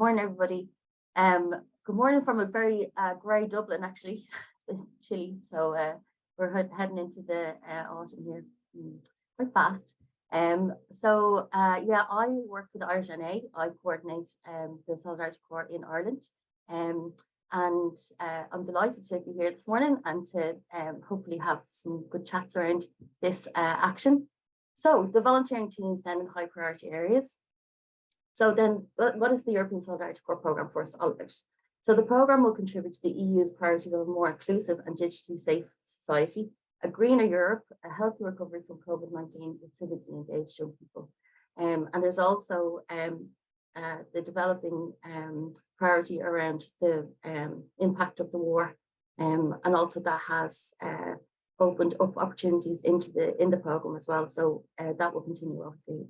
morning, everybody. Good morning from a very grey Dublin, actually. It's chilly, so we're heading into the autumn here quite fast. Yeah, I work for the Irish NA. I coordinate the Solidarity Corps in Ireland. And I'm delighted to be here this morning and to hopefully have some good chats around this action. So the volunteering teams then in high priority areas. So then what is the European Solidarity Corps programme for us all about? So the programme will contribute to the EU's priorities of a more inclusive and digitally safe society, a greener Europe, a healthy recovery from COVID-19 with civically engaged young people. And there's also the developing priority around the impact of the war. And also that has opened up opportunities in the programme as well. So that will continue obviously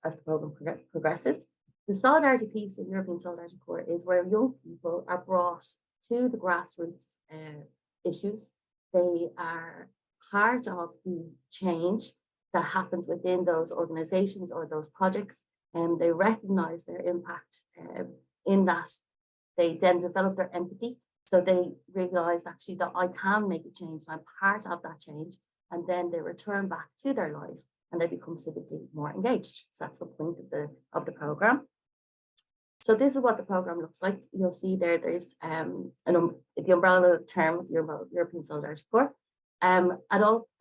as the programme progresses. The solidarity piece of European Solidarity Corps is where young people are brought to the grassroots issues. They are part of the change that happens within those organizations or those projects, and they recognize their impact in that. They then develop their empathy. So they realize actually that I can make a change and I'm part of that change. And then they return back to their life and they become civically more engaged. So that's the point of the program. So this is what the program looks like. You'll see there's the umbrella term of the European Solidarity Corps. And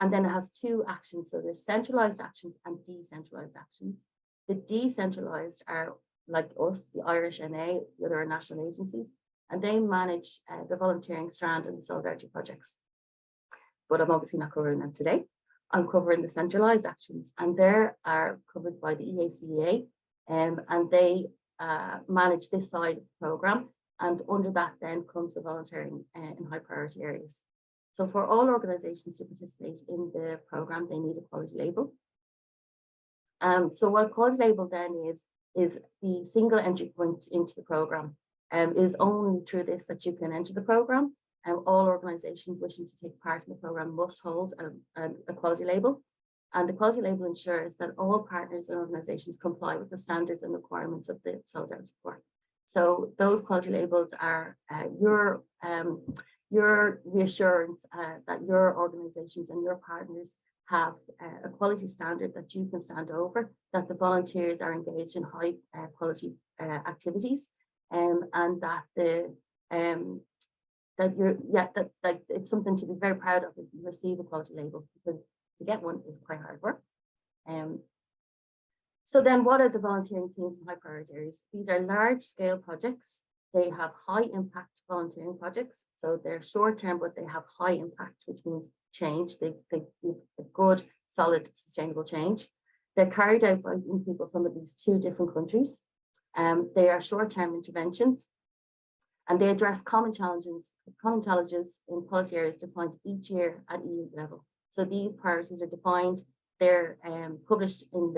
then it has two actions. So there's centralized actions and decentralized actions. The decentralized are like us, the Irish NA, the other national agencies, and they manage the volunteering strand and the solidarity projects. But I'm obviously not covering them today. I'm covering the centralized actions, and they are covered by the EACEA, and they manage this side of the programme, and under that then comes the volunteering in high priority areas. So for all organisations to participate in the programme, they need a quality label. So what a quality label then is the single entry point into the programme. It is only through this that you can enter the programme. All organisations wishing to take part in the programme must hold a quality label. And the quality label ensures that all partners and organisations comply with the standards and requirements of the Solidarity Corps. So those quality labels are your reassurance that your organisations and your partners have a quality standard that you can stand over, that the volunteers are engaged in high quality activities, and that it's something to be very proud of if you receive a quality label, because to get one is quite hard work. So then what are the volunteering teams in high priority areas? These are large scale projects. They have high impact volunteering projects. So they're short term, but they have high impact, which means change. They give a good, solid, sustainable change. They're carried out by people from at least 2 different countries. They are short term interventions, and they address common challenges in policy areas defined each year at EU level. So these priorities are defined. They're published in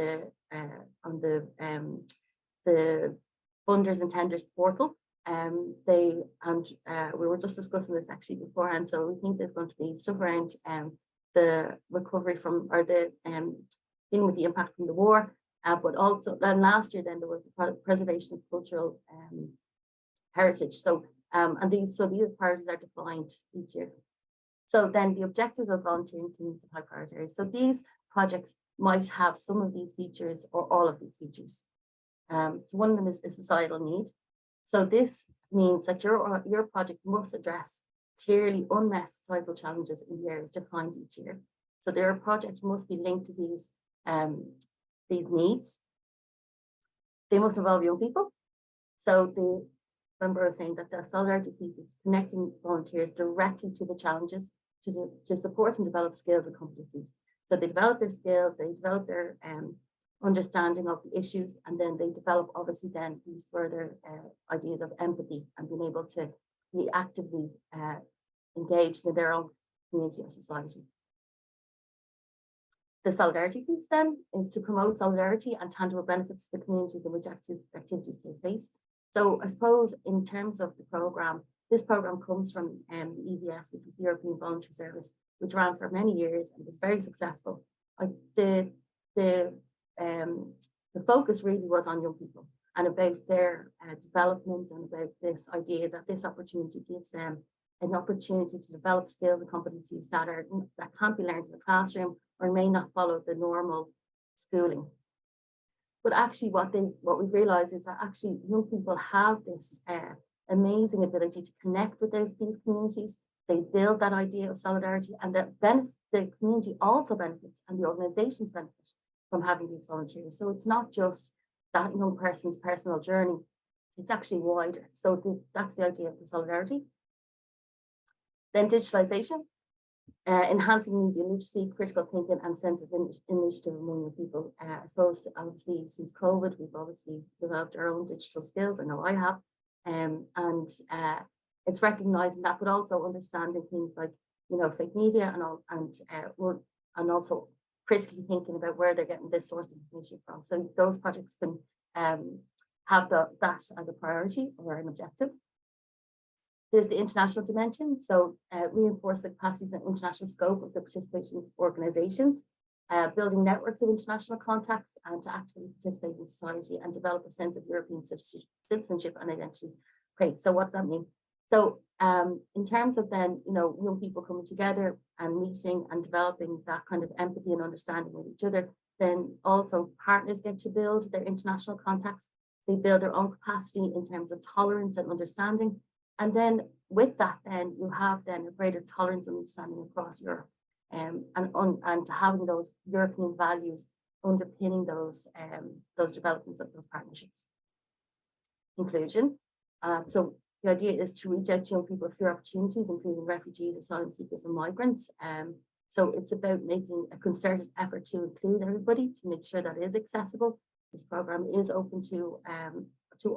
on the funders and tenders portal. We were just discussing this actually beforehand. So we think there's going to be stuff around the recovery from, or the dealing with the impact from the war, but also then last year then there was the preservation of cultural heritage. So these priorities are defined each year. So then the objectives of volunteering teams in high priority areas. So these projects might have some of these features or all of these features. So one of them is the societal need. So this means that your project must address clearly unmet societal challenges in the areas defined each year. So their project must be linked to these needs. They must involve young people. So remember I was saying that the solidarity piece is connecting volunteers directly to the challenges to support and develop skills and competencies. So they develop their skills, they develop their understanding of the issues, and then they develop obviously then these further ideas of empathy and being able to be actively engaged in their own community or society. The solidarity piece then is to promote solidarity and tangible benefits to the communities in which activities take place. So I suppose in terms of the programme, this programme comes from the EVS, which is the European Voluntary Service, which ran for many years and was very successful. The focus really was on young people, and about their development, and about this idea that this opportunity gives them an opportunity to develop skills and competencies that can't be learned in the classroom or may not follow the normal schooling. But actually what we've realized is that actually young people have this amazing ability to connect with these communities. They build that idea of solidarity, and the community also benefits, and the organizations benefit from having these volunteers. So it's not just that young person's personal journey, it's actually wider. So that's the idea of the solidarity. Then digitalization, enhancing media literacy, critical thinking, and sense of initiative among young people. I suppose, obviously, since COVID, we've obviously developed our own digital skills. I know I have. And it's recognizing that, but also understanding things like, fake media and also critically thinking about where they're getting this source of information from. So those projects can have that as a priority or an objective. There's the international dimension, so reinforce the capacity and international scope of the participating organizations, building networks of international contacts, and to actively participate in society and develop a sense of European citizenship and identity. Great, so what does that mean? So in terms of then, young people coming together and meeting and developing that kind of empathy and understanding with each other, then also partners get to build their international contacts. They build their own capacity in terms of tolerance and understanding. And then with that, then you have then a greater tolerance and understanding across Europe, and having those European values underpinning those developments of those partnerships. Inclusion. So the idea is to reach out to young people through opportunities, including refugees, asylum seekers, and migrants. So it's about making a concerted effort to include everybody, to make sure that it is accessible. This program is open to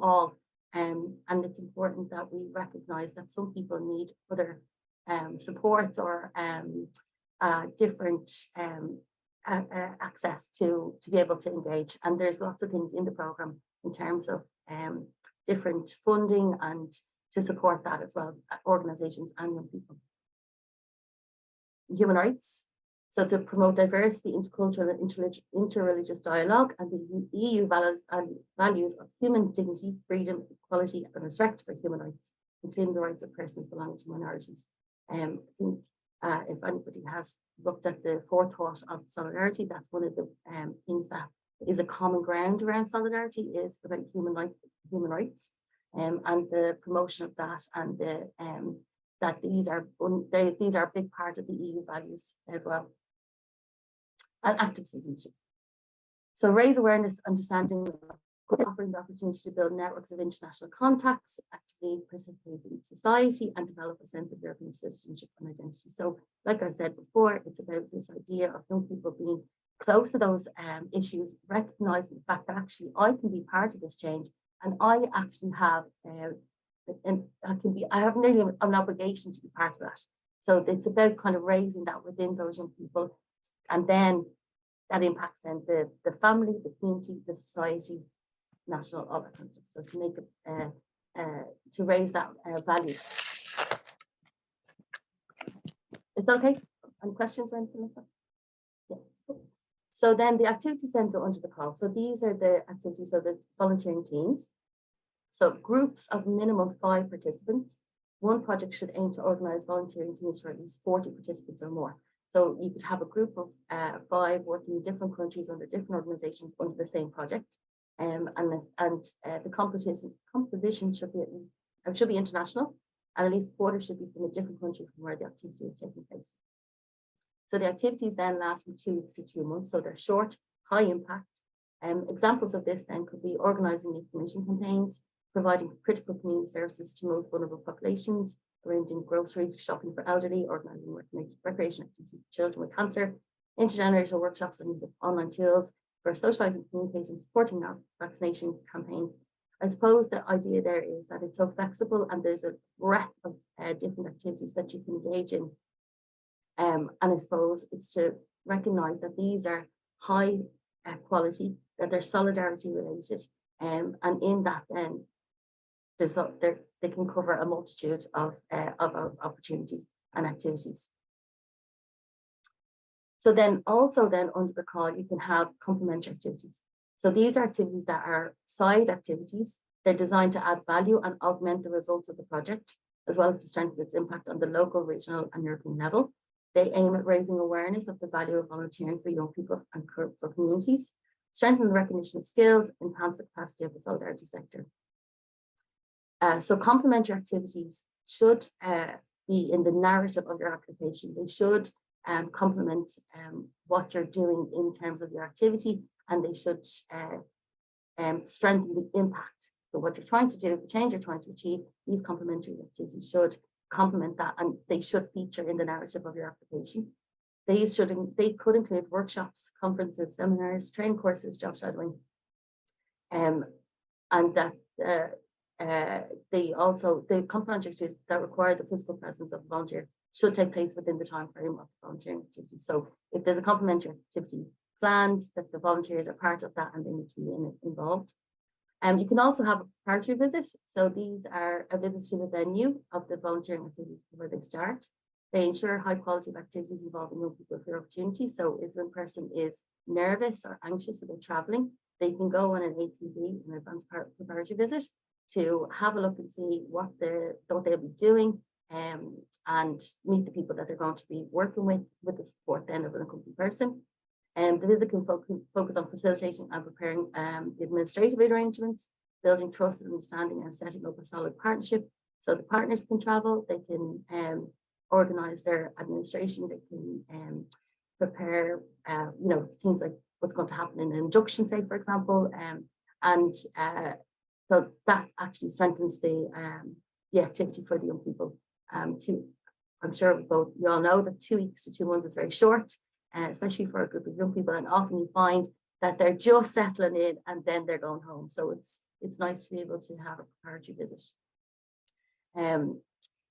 all. And it's important that we recognize that some people need other supports or different access to be able to engage. And there's lots of things in the program in terms of different funding and to support that as well, organizations and young people. Human rights. So to promote diversity, intercultural and interreligious dialogue, and the EU values of human dignity, freedom, equality, and respect for human rights, including the rights of persons belonging to minorities. I think if anybody has looked at the forethought of solidarity, that's one of the things that is a common ground around solidarity, is about human rights, and the promotion of that, and that these are a big part of the EU values as well. And active citizenship. So raise awareness, understanding, offering the opportunity to build networks of international contacts, actively participate in society, and develop a sense of European citizenship and identity. So like I said before, it's about this idea of young people being close to those issues, recognizing the fact that actually I can be part of this change, and I actually have I have nearly an obligation to be part of that. So it's about kind of raising that within those young people. And then that impacts then the family, the community, the society, national, all that kind of stuff. So to make it, to raise that value. Is that okay? Any questions or anything like that? Yeah. So then the activities then go under the call. So these are the activities of the volunteering teams. So groups of minimum 5 participants. One project should aim to organize volunteering teams for at least 40 participants or more. So you could have a group of 5 working in different countries under different organizations under the same project. And the composition should be international, and at least a quarter should be from a different country from where the activity is taking place. So the activities then last from 2 weeks to 2 months. So they're short, high impact. Examples of this then could be organizing information campaigns, providing critical community services to most vulnerable populations, arranging grocery shopping for elderly, organizing recreation activities for children with cancer, intergenerational workshops and use of online tools for socializing, communicating, supporting vaccination campaigns. I suppose the idea there is that it's so flexible, and there's a breadth of different activities that you can engage in. And I suppose it's to recognize that these are high quality, that they're solidarity related, and in that then they can cover a multitude of opportunities and activities. So then also then under the call, you can have complementary activities. So these are activities that are side activities. They're designed to add value and augment the results of the project, as well as to strengthen its impact on the local, regional, and European level. They aim at raising awareness of the value of volunteering for young people and for communities, strengthen the recognition of skills, enhance the capacity of the solidarity sector. So complementary activities should be in the narrative of your application. They should complement what you're doing in terms of your activity, and they should strengthen the impact. So what you're trying to do, the change you're trying to achieve, these complementary activities should complement that, and they should feature in the narrative of your application. They could include workshops, conferences, seminars, training courses, job shadowing, and that the complementary activities that require the physical presence of a volunteer should take place within the time frame of volunteering activities. So if there's a complementary activity planned, that the volunteers are part of that and they need to be involved. You can also have a preparatory visit. So these are a visit to the venue of the volunteering activities before they start. They ensure high quality of activities involving young people for opportunities. So if one person is nervous or anxious about traveling, they can go on an APV, an advanced preparatory visit, to have a look and see what they'll be doing, and meet the people that they're going to be working with the support then of an accompanying person. The visit can focus on facilitating and preparing the administrative arrangements, building trust and understanding, and setting up a solid partnership. So the partners can travel, they can organize their administration, they can prepare, things like what's going to happen in an induction, say, for example, so that actually strengthens the activity for the young people. I'm sure you all know that 2 weeks to 2 months is very short, especially for a group of young people, and often you find that they're just settling in and then they're going home. So it's nice to be able to have a preparatory visit.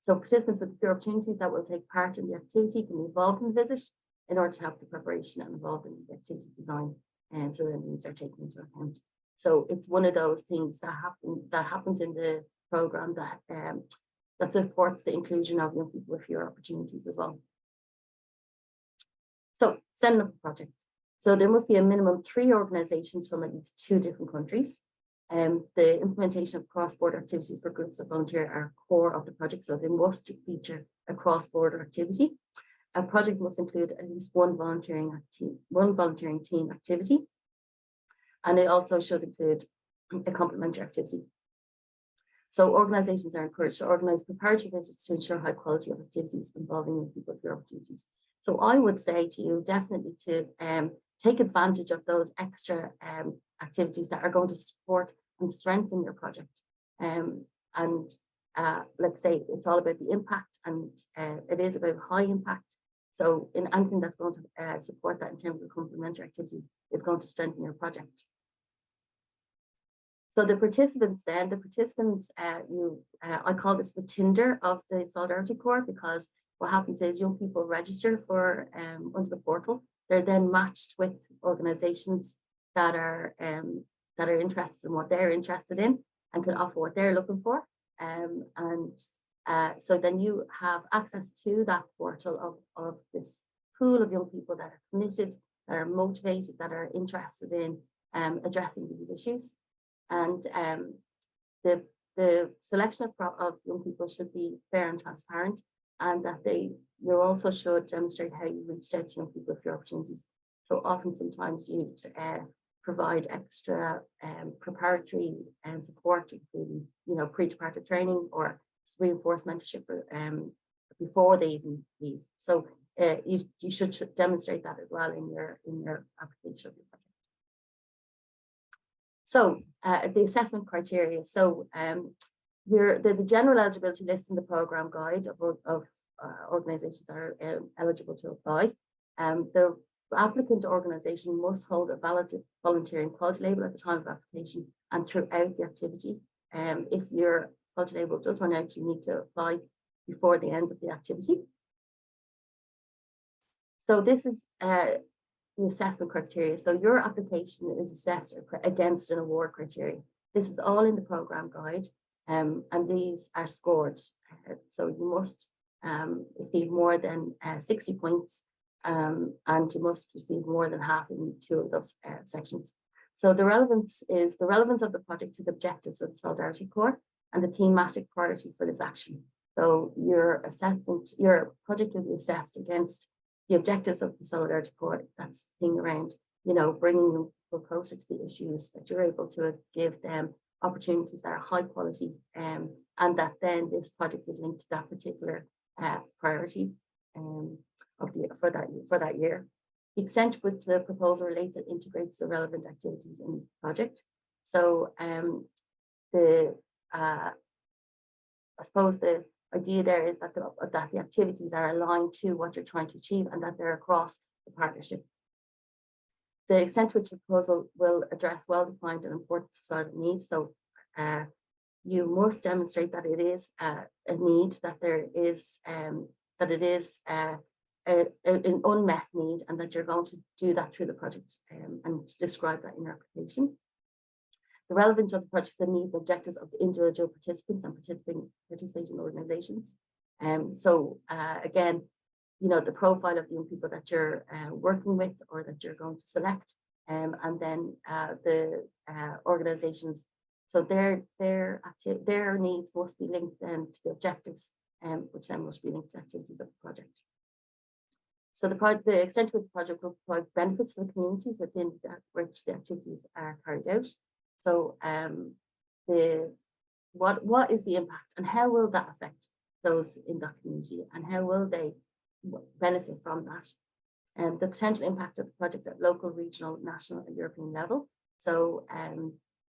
So participants with fewer opportunities that will take part in the activity can be involved in the visit in order to have the preparation and involved in the activity design, and so their needs are taken into account. So it's one of those things that happens in the program that supports the inclusion of young people with fewer opportunities as well. So setting up a project. So there must be a minimum 3 organizations from at least 2 different countries. The implementation of cross-border activities for groups of volunteers are core of the project, so they must feature a cross-border activity. A project must include at least one volunteering team activity, and it also should include a complementary activity. So organizations are encouraged to organize preparatory visits to ensure high quality of activities involving young people with fewer opportunities. So I would say to you definitely to take advantage of those extra activities that are going to support and strengthen your project. Let's say it's all about the impact, and it is about high impact. So in anything that's going to support that in terms of complementary activities is going to strengthen your project. So the participants, I call this the Tinder of the Solidarity Corps, because what happens is young people register for under the portal. They're then matched with organizations that are interested in what they're interested in and can offer what they're looking for. So then you have access to that portal of this pool of young people that are committed, that are motivated, that are interested in addressing these issues. And the selection of young people should be fair and transparent, and that you also should demonstrate how you reached out to young people with your opportunities. So often sometimes you provide extra preparatory support, including pre-departure training or reinforced mentorship before they even leave. So you should demonstrate that as well in your application of your project. So the assessment criteria. So there's a general eligibility list in the program guide of organizations that are eligible to apply. The applicant organization must hold a valid volunteering quality label at the time of application and throughout the activity. If your quality label does run out, you need to apply before the end of the activity. So this is the assessment criteria. So your application is assessed against an award criteria. This is all in the program guide, and these are scored. So you must receive more than 60 points, and you must receive more than half in 2 of those sections. So the relevance is the relevance of the project to the objectives of the Solidarity Corps and the thematic priority for this action. So your project will be assessed against the objectives of the Solidarity Corps. That's the thing around, bringing people closer to the issues, that you're able to give them opportunities that are high quality, and that then this project is linked to that particular priority for that year. The extent to which the proposal relates and integrates the relevant activities in the project. So I suppose the idea there is that the activities are aligned to what you're trying to achieve and that they're across the partnership. The extent to which the proposal will address well-defined and important societal needs. So you must demonstrate that it is a need, that there is that it is an unmet need, and that you're going to do that through the project and describe that in your application. The relevance of the project, the needs, objectives of the individual participants and participating organizations. So again, the profile of the young people that you're working with or that you're going to select, and then the organizations. So their needs must be linked then to the objectives, which then must be linked to activities of the project. So the extent to which the project will provide benefits to the communities within which the activities are carried out. So what is the impact and how will that affect those in that community, and how will they benefit from that? And the potential impact of the project at local, regional, national, and European level. So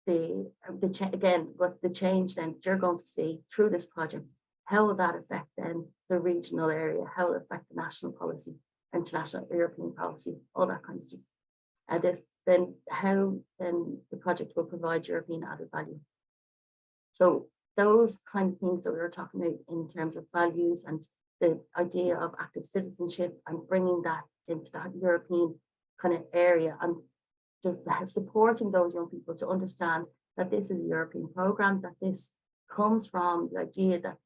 the change then that you're going to see through this project, how will that affect then the regional area? How will it affect the national policy, international, European policy, all that kind of stuff? Then how then the project will provide European added value. So those kind of things that we were talking about in terms of values and the idea of active citizenship and bringing that into the European kind of area, and supporting those young people to understand that this is a European program, that this comes from the idea that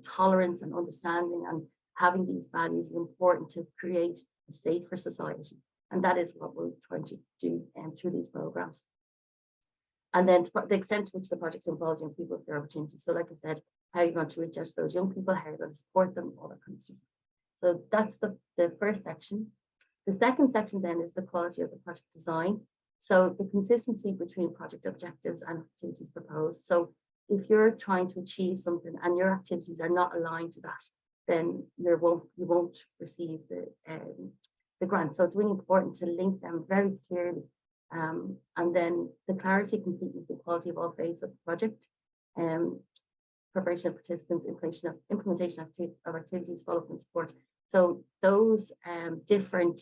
tolerance and understanding and having these values is important to create a safer society, and that is what we're trying to do through these programs. And then the extent to which the project involves young people with their opportunities. So like I said, how you're going to reach out to those young people, how you're going to support them, all that kind of stuff. So that's the first section. The second section then is the quality of the project design. So the consistency between project objectives and activities proposed. So if you're trying to achieve something and your activities are not aligned to that, then you won't receive the grant. So it's really important to link them very clearly. And then the clarity, completeness, and quality of all phases of the project, preparation of participants, implementation of activities, follow-up and support. So those different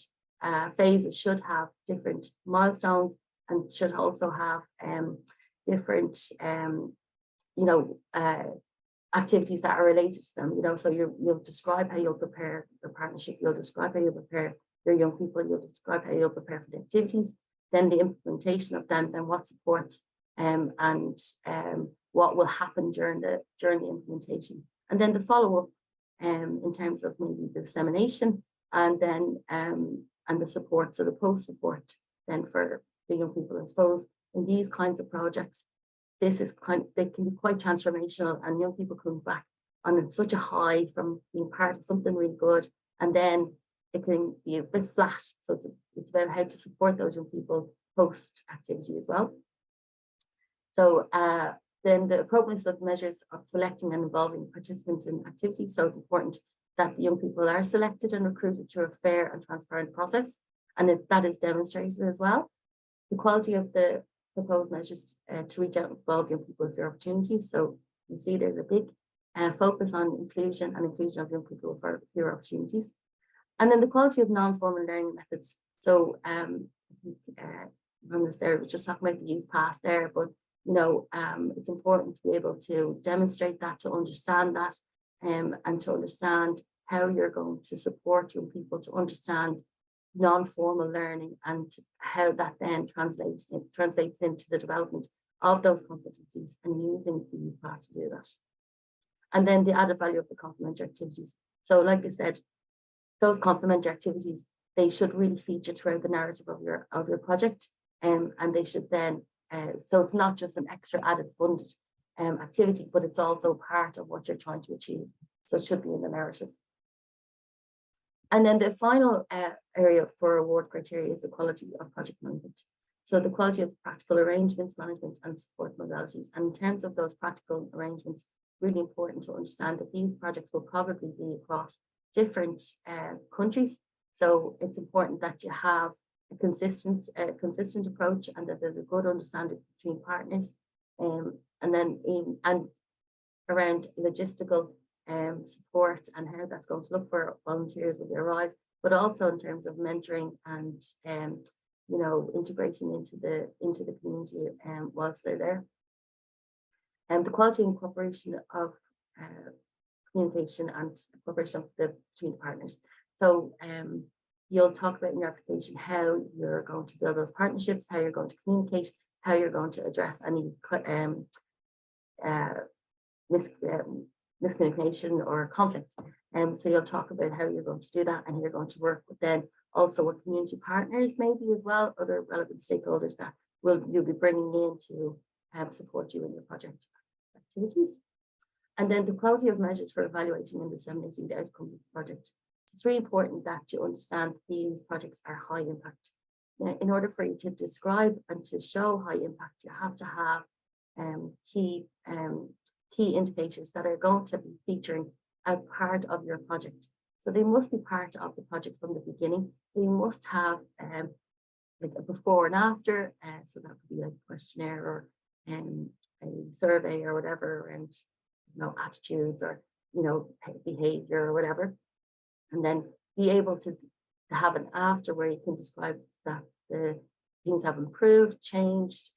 phases should have different milestones and should also have different, activities that are related to them. So you'll describe how you'll prepare the partnership, you'll describe how you'll prepare your young people, you'll describe how you'll prepare for the activities, then the implementation of them, then what supports, and what will happen during the implementation, and then the follow-up in terms of maybe the dissemination, and then and the support, so the post-support then for the young people. I suppose in these kinds of projects, they can be quite transformational, and young people come back on such a high from being part of something really good, and then it can be a bit flat. So it's about how to support those young people post activity as well. So then the appropriateness of measures of selecting and involving participants in activities. So it's important that the young people are selected and recruited through a fair and transparent process, and that is demonstrated as well. The quality of the proposed measures to reach out and involve young people with their opportunities. So you see there's a big focus on inclusion of young people for their opportunities. And then the quality of non-formal learning methods. So from this there, was just talking about the youth pass there, but it's important to be able to demonstrate that, to understand that, and to understand how you're going to support young people to understand non-formal learning and how that then translates into the development of those competencies and using the youth pass to do that. And then the added value of the complementary activities. So like I said, those complementary activities they should really feature throughout the narrative of your project. And they should then, so it's not just an extra added funded activity, but it's also part of what you're trying to achieve. So it should be in the narrative. And then the final area for award criteria is the quality of project management. So the quality of practical arrangements, management, and support modalities. And in terms of those practical arrangements, really important to understand that these projects will probably be across different countries. So it's important that you have a consistent approach, and that there's a good understanding between partners, and then around logistical support and how that's going to look for volunteers when they arrive, but also in terms of mentoring and integration into the community whilst they're there. And the quality and cooperation of communication and cooperation between the partners. So you'll talk about in your application how you're going to build those partnerships, how you're going to communicate, how you're going to address any miscommunication or conflict. So you'll talk about how you're going to do that, and you're going to work with then also with community partners maybe as well, other relevant stakeholders that you'll be bringing in to support you in your project activities. And then the quality of measures for evaluating and disseminating the outcomes of the project. It's really important that you understand these projects are high impact. Now, in order for you to describe and to show high impact, you have to have key indicators that are going to be featuring as part of your project. So they must be part of the project from the beginning. They must have like a before and after, so that could be like a questionnaire or a survey or whatever, and attitudes or behavior or whatever, and then be able to have an after where you can describe that the things have improved, changed,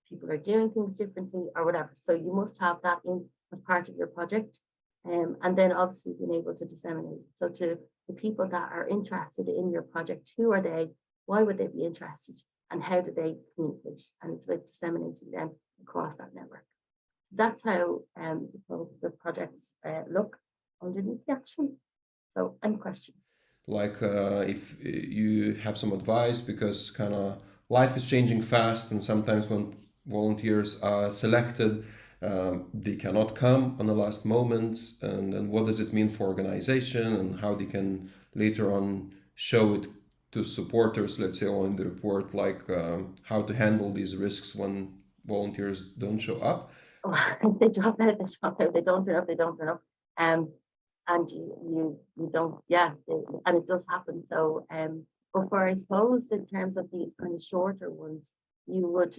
people are doing things differently or whatever. So you must have that in as part of your project, and then obviously being able to disseminate it. So to the people that are interested in your project, who are they, why would they be interested, and how do they communicate? And it's like disseminating them across that network. That's how the projects look underneath the action. So any questions? Like if you have some advice, because kind of life is changing fast, and sometimes when volunteers are selected, they cannot come on the last moment, and what does it mean for organization, and how they can later on show it to supporters, let's say, or in the report, like how to handle these risks when volunteers don't show up. Oh, they drop out, they don't turn up, and you don't, and it does happen. So but for, I suppose, in terms of these kind of shorter ones, you would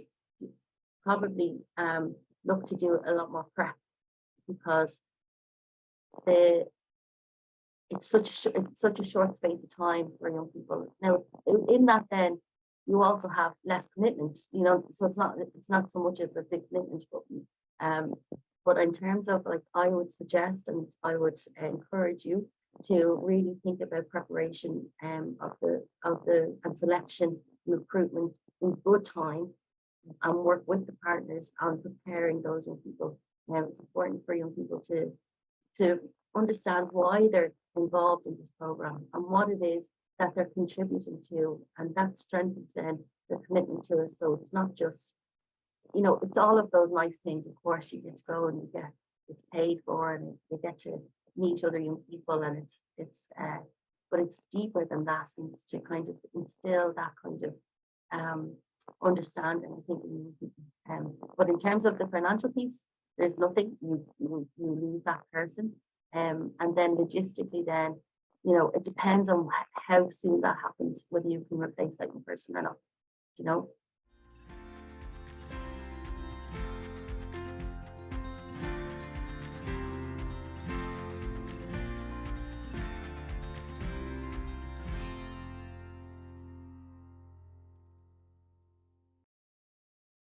probably look to do a lot more prep, because it's such a short space of time for young people. Now, in that, then you also have less commitment, so it's not so much of a big commitment, but in terms of, like, I would suggest and I would encourage you to really think about preparation of the and selection and recruitment in good time, and work with the partners on preparing those young people. It's important for young people to understand why they're involved in this program and what it is that they're contributing to, and that strengthens then the commitment to it. So it's not just, it's all of those nice things. Of course, you get to go and it's paid for, and you get to meet other young people, and but it's deeper than that, and it's to kind of instill that kind of understanding, I think, in young people. But in terms of the financial piece, there's nothing. You lose that person, and then logistically, then it depends on how soon that happens, whether you can replace that person or not.